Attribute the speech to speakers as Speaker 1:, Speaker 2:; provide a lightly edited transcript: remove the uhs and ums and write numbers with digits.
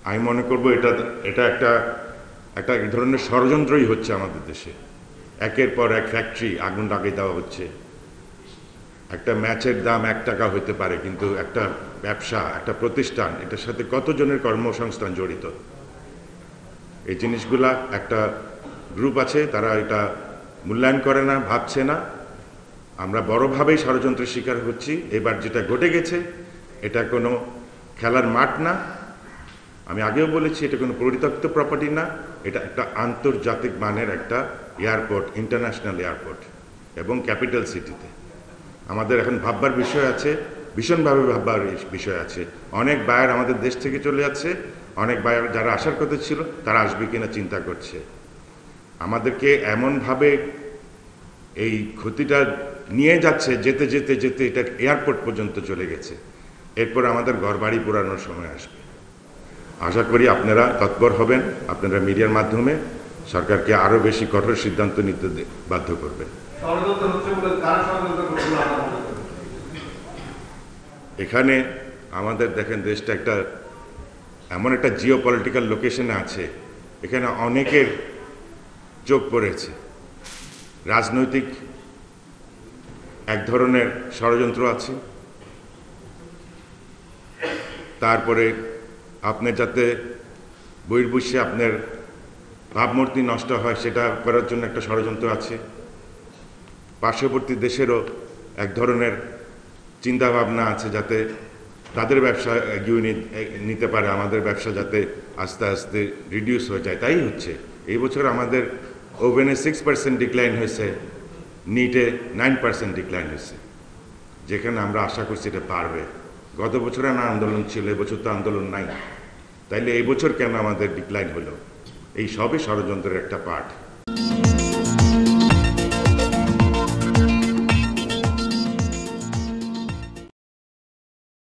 Speaker 1: আমি মনে করব এটা এটা একটা একটা এক ধরনের ষড়যন্ত্রই হচ্ছে আমাদের দেশে। একের পর এক ফ্যাক্টরি আগুন লাগিয়ে দেওয়া হচ্ছে। একটা ম্যাচের দাম 1 টাকা হতে পারে, কিন্তু একটা ব্যবসা, একটা প্রতিষ্ঠান, এটার সাথে কতজনের কর্মসংস্থান জড়িত। এই জিনিসগুলা একটা গ্রুপ আছে, তারা এটা মূল্যায়ন করে না, ভাবছে না। আমরা বড়ভাবেই ষড়যন্ত্রের শিকার হচ্ছি। এবার যেটা ঘটে গেছে, এটা কোনো খেলার মাঠ না। আমি আগেও বলেছি, এটা কোনো পরিত্যক্ত প্রপার্টি না, এটা একটা আন্তর্জাতিক মানের একটা এয়ারপোর্ট, ইন্টারন্যাশনাল এয়ারপোর্ট, এবং ক্যাপিটাল সিটিতে। আমাদের এখন ভাববার বিষয় আছে, ভীষণভাবে ভাববার বিষয় আছে। অনেক বায়ার আমাদের দেশ থেকে চলে যাচ্ছে, অনেক বায়ার যারা আসার কথা ছিল তারা আসবে কিনা চিন্তা করছে। আমাদেরকে এমনভাবে এই ক্ষতিটা নিয়ে যাচ্ছে, যেতে যেতে যেতে এটা এয়ারপোর্ট পর্যন্ত চলে গেছে। এরপর আমাদের ঘরবাড়ি পোড়ানোর সময় আসবে। আশা করি আপনারা তৎপর হবেন, আপনারা মিডিয়ার মাধ্যমে সরকারকে আরও বেশি কঠোর সিদ্ধান্ত নিতে বাধ্য করবেন। এখানে আমাদের দেখেন, দেশটা একটা এমন একটা জিও পলিটিক্যাল লোকেশনে আছে, এখানে অনেকের চোখ পড়েছে। রাজনৈতিক এক ধরনের ষড়যন্ত্র আছে, তারপরে আপনি যাতে বহির্বিশ্বে আপনার ভাবমূর্তি নষ্ট হয় সেটা করার জন্য একটা ষড়যন্ত্র আছে। পার্শ্ববর্তী দেশেরও এক ধরনের চিন্তাভাবনা আছে, যাতে তাদের ব্যবসা এগিয়ে নিতে পারে, আমাদের ব্যবসা যাতে আস্তে আস্তে রিডিউস হয়ে যায়। তাই হচ্ছে এই বছর আমাদের ওভেনে 6% ডিক্লাইন হয়েছে, নিটে 9% ডিক্লাইন হয়েছে, যেখানে আমরা আশা করছি এটা পারবে। গত বছরে না আন্দোলন ছিল, এবছর তো আন্দোলন নাই, তাইলে এই বছর কেন আমাদের ডিক্লাইন হলো? এই সবই ষড়যন্ত্রের একটা পার্ট।